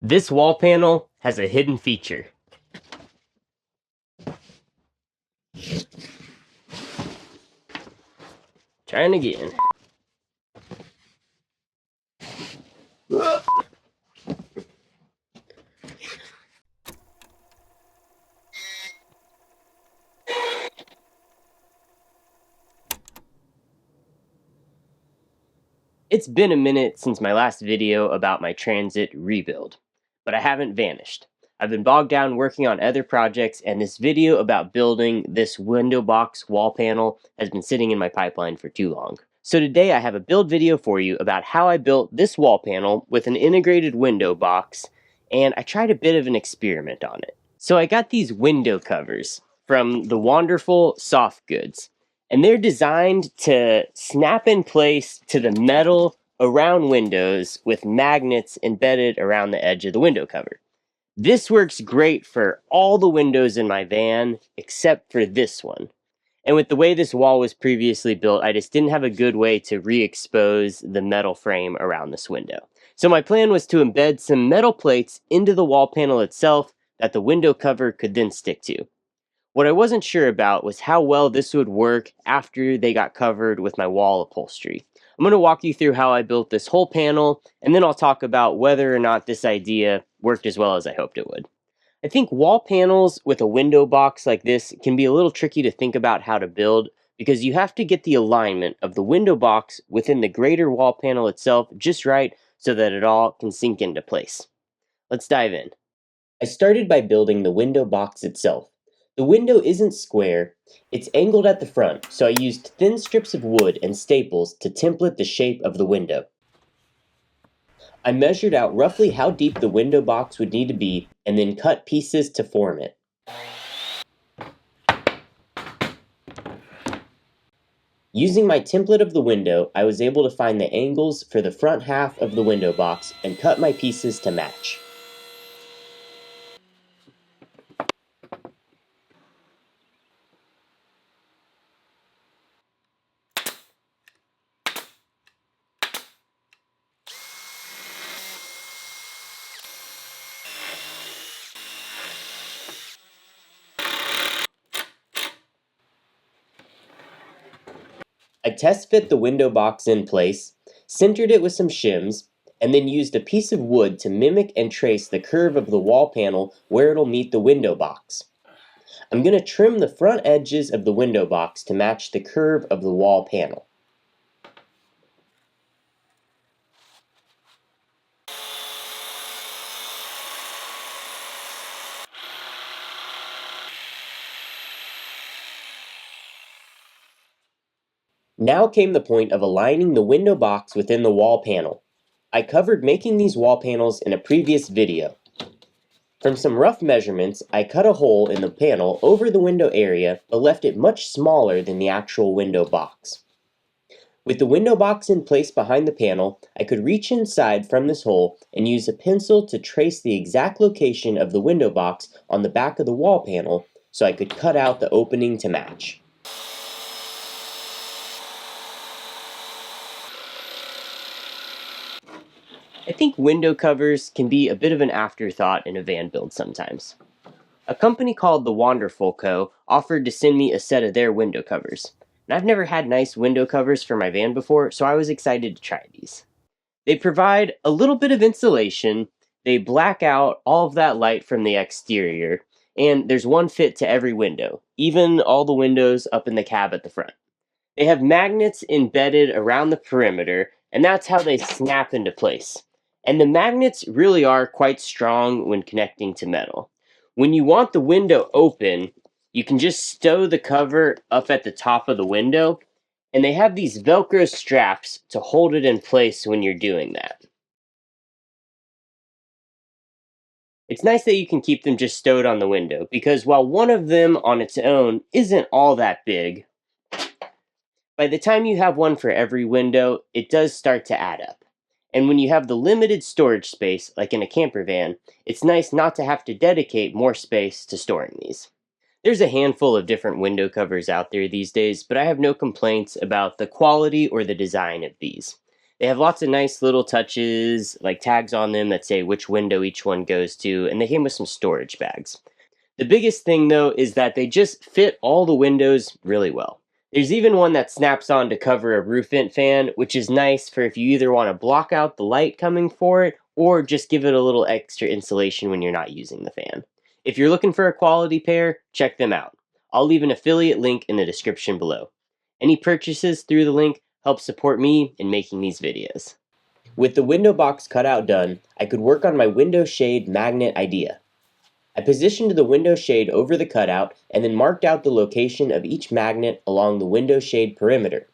This wall panel has a hidden feature. Trying again. It's been a minute since my last video about my transit rebuild, but I haven't vanished. I've been bogged down working on other projects, and this video about building this window box wall panel has been sitting in my pipeline for too long. So today I have a build video for you about how I built this wall panel with an integrated window box, and I tried a bit of an experiment on it. So I got these window covers from the Wanderful soft goods, and they're designed to snap in place to the metal around windows with magnets embedded around the edge of the window cover. This works great for all the windows in my van except for this one. And with the way this wall was previously built, I just didn't have a good way to re-expose the metal frame around this window. So my plan was to embed some metal plates into the wall panel itself that the window cover could then stick to. What I wasn't sure about was how well this would work after they got covered with my wall upholstery. I'm going to walk you through how I built this whole panel, and then I'll talk about whether or not this idea worked as well as I hoped it would. I think wall panels with a window box like this can be a little tricky to think about how to build because you have to get the alignment of the window box within the greater wall panel itself just right so that it all can sink into place. Let's dive in. I started by building the window box itself. The window isn't square, it's angled at the front, so I used thin strips of wood and staples to template the shape of the window. I measured out roughly how deep the window box would need to be and then cut pieces to form it. Using my template of the window, I was able to find the angles for the front half of the window box and cut my pieces to match. I test fit the window box in place, centered it with some shims, and then used a piece of wood to mimic and trace the curve of the wall panel where it'll meet the window box. I'm going to trim the front edges of the window box to match the curve of the wall panel. Now came the point of aligning the window box within the wall panel. I covered making these wall panels in a previous video. From some rough measurements, I cut a hole in the panel over the window area but left it much smaller than the actual window box. With the window box in place behind the panel, I could reach inside from this hole and use a pencil to trace the exact location of the window box on the back of the wall panel so I could cut out the opening to match. I think window covers can be a bit of an afterthought in a van build sometimes. A company called the Wanderful Co offered to send me a set of their window covers. And I've never had nice window covers for my van before, so I was excited to try these. They provide a little bit of insulation, they black out all of that light from the exterior, and there's one fit to every window, even all the windows up in the cab at the front. They have magnets embedded around the perimeter, and that's how they snap into place. And the magnets really are quite strong when connecting to metal. When you want the window open, you can just stow the cover up at the top of the window, and they have these Velcro straps to hold it in place when you're doing that. It's nice that you can keep them just stowed on the window, because while one of them on its own isn't all that big, by the time you have one for every window, it does start to add up. And when you have the limited storage space, like in a camper van, it's nice not to have to dedicate more space to storing these. There's a handful of different window covers out there these days, but I have no complaints about the quality or the design of these. They have lots of nice little touches, like tags on them that say which window each one goes to, and they came with some storage bags. The biggest thing though is that they just fit all the windows really well. There's even one that snaps on to cover a roof vent fan, which is nice for if you either want to block out the light coming for it or just give it a little extra insulation when you're not using the fan. If you're looking for a quality pair, check them out. I'll leave an affiliate link in the description below. Any purchases through the link help support me in making these videos. With the window box cutout done, I could work on my window shade magnet idea. I positioned the window shade over the cutout and then marked out the location of each magnet along the window shade perimeter.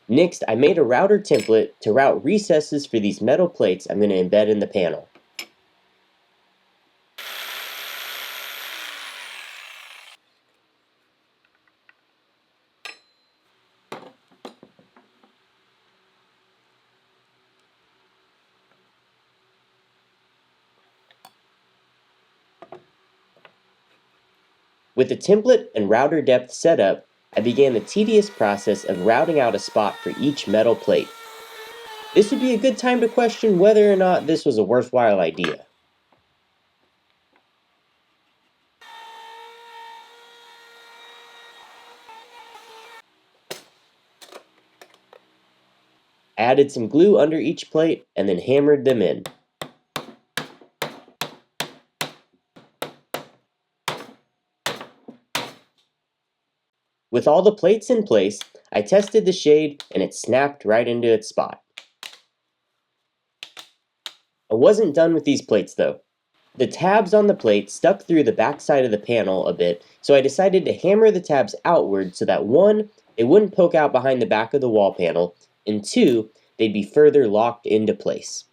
Next, I made a router template to route recesses for these metal plates I'm going to embed in the panel. With the template and router depth set up, I began the tedious process of routing out a spot for each metal plate. This would be a good time to question whether or not this was a worthwhile idea. I added some glue under each plate and then hammered them in. With all the plates in place, I tested the shade and it snapped right into its spot. I wasn't done with these plates though. The tabs on the plate stuck through the backside of the panel a bit, so I decided to hammer the tabs outward so that 1, they wouldn't poke out behind the back of the wall panel, and 2, they'd be further locked into place.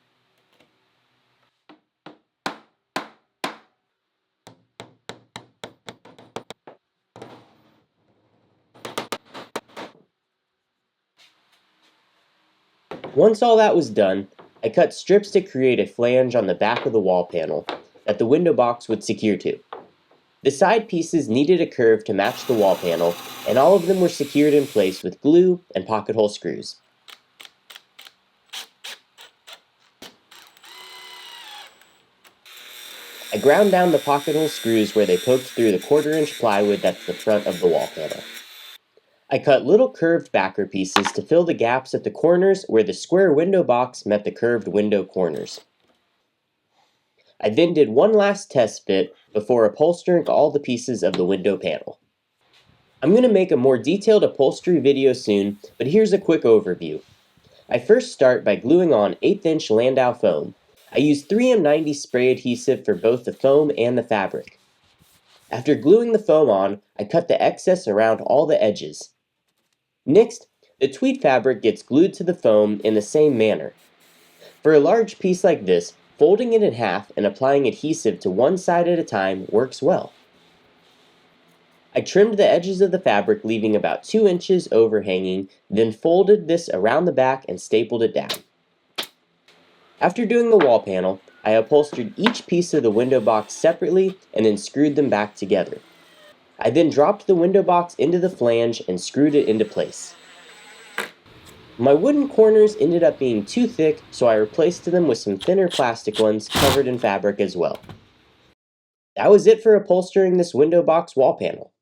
Once all that was done, I cut strips to create a flange on the back of the wall panel that the window box would secure to. The side pieces needed a curve to match the wall panel, and all of them were secured in place with glue and pocket hole screws. I ground down the pocket hole screws where they poked through the 1/4-inch plywood that's the front of the wall panel. I cut little curved backer pieces to fill the gaps at the corners where the square window box met the curved window corners. I then did one last test fit before upholstering all the pieces of the window panel. I'm going to make a more detailed upholstery video soon, but here's a quick overview. I first start by gluing on 1/8-inch Landau foam. I use 3M90 spray adhesive for both the foam and the fabric. After gluing the foam on, I cut the excess around all the edges. Next, the tweed fabric gets glued to the foam in the same manner. For a large piece like this, folding it in half and applying adhesive to one side at a time works well. I trimmed the edges of the fabric, leaving about 2 inches overhanging, then folded this around the back and stapled it down. After doing the wall panel, I upholstered each piece of the window box separately and then screwed them back together. I then dropped the window box into the flange and screwed it into place. My wooden corners ended up being too thick, so I replaced them with some thinner plastic ones covered in fabric as well. That was it for upholstering this window box wall panel.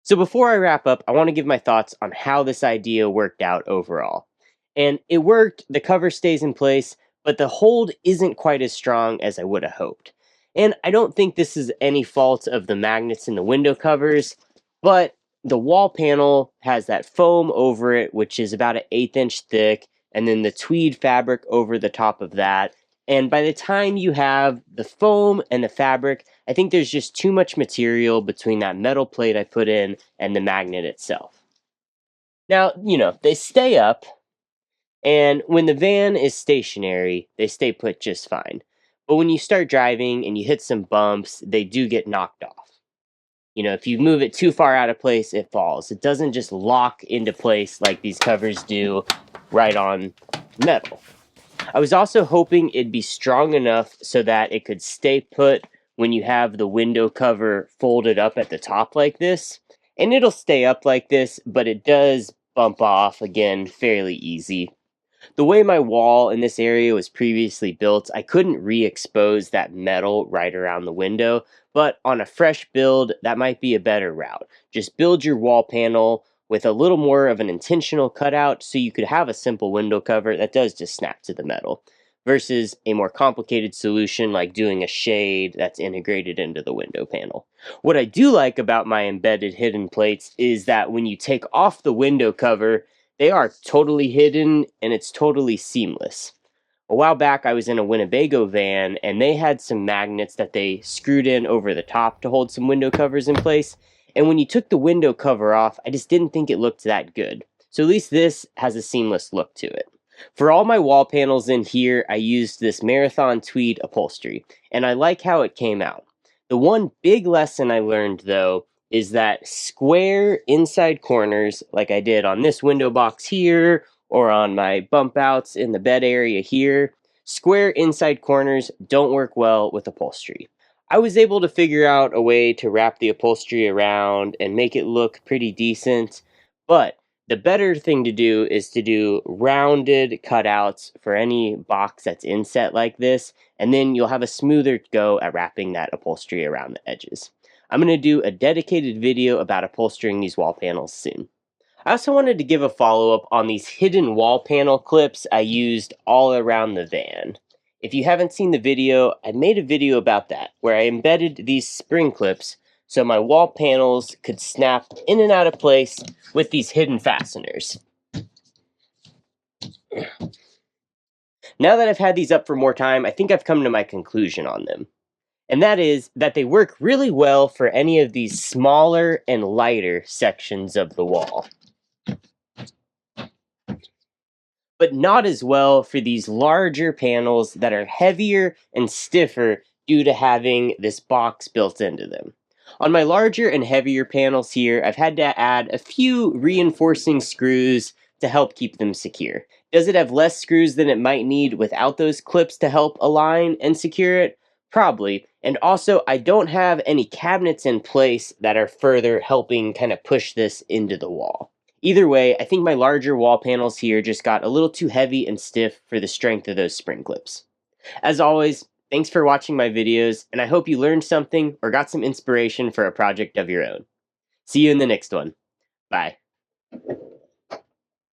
So before I wrap up, I want to give my thoughts on how this idea worked out overall. And it worked, the cover stays in place, but the hold isn't quite as strong as I would have hoped. And I don't think this is any fault of the magnets in the window covers, but the wall panel has that foam over it, which is about an 1/8 inch thick, and then the tweed fabric over the top of that. And by the time you have the foam and the fabric, I think there's just too much material between that metal plate I put in and the magnet itself. Now, they stay up, and when the van is stationary, they stay put just fine. But when you start driving and you hit some bumps, they do get knocked off. If you move it too far out of place, it falls. It doesn't just lock into place like these covers do right on metal. I was also hoping it'd be strong enough so that it could stay put when you have the window cover folded up at the top like this. And it'll stay up like this, but it does bump off again fairly easy. The way my wall in this area was previously built, I couldn't re-expose that metal right around the window, but on a fresh build, that might be a better route. Just build your wall panel with a little more of an intentional cutout so you could have a simple window cover that does just snap to the metal, versus a more complicated solution like doing a shade that's integrated into the window panel. What I do like about my embedded hidden plates is that when you take off the window cover, they are totally hidden and it's totally seamless. A while back, I was in a Winnebago van and they had some magnets that they screwed in over the top to hold some window covers in place. And when you took the window cover off, I just didn't think it looked that good. So at least this has a seamless look to it. For all my wall panels in here, I used this Marathon tweed upholstery, and I like how it came out. The one big lesson I learned, though, is that square inside corners, like I did on this window box here, or on my bump outs in the bed area here, square inside corners don't work well with upholstery. I was able to figure out a way to wrap the upholstery around and make it look pretty decent, but the better thing to do is to do rounded cutouts for any box that's inset like this, and then you'll have a smoother go at wrapping that upholstery around the edges. I'm going to do a dedicated video about upholstering these wall panels soon. I also wanted to give a follow-up on these hidden wall panel clips I used all around the van. If you haven't seen the video, I made a video about that, where I embedded these spring clips so my wall panels could snap in and out of place with these hidden fasteners. Now that I've had these up for more time, I think I've come to my conclusion on them. And that is that they work really well for any of these smaller and lighter sections of the wall, but not as well for these larger panels that are heavier and stiffer due to having this box built into them. On my larger and heavier panels here, I've had to add a few reinforcing screws to help keep them secure. Does it have less screws than it might need without those clips to help align and secure it? Probably. And also, I don't have any cabinets in place that are further helping kind of push this into the wall. Either way, I think my larger wall panels here just got a little too heavy and stiff for the strength of those spring clips. As always, thanks for watching my videos, and I hope you learned something or got some inspiration for a project of your own. See you in the next one. Bye.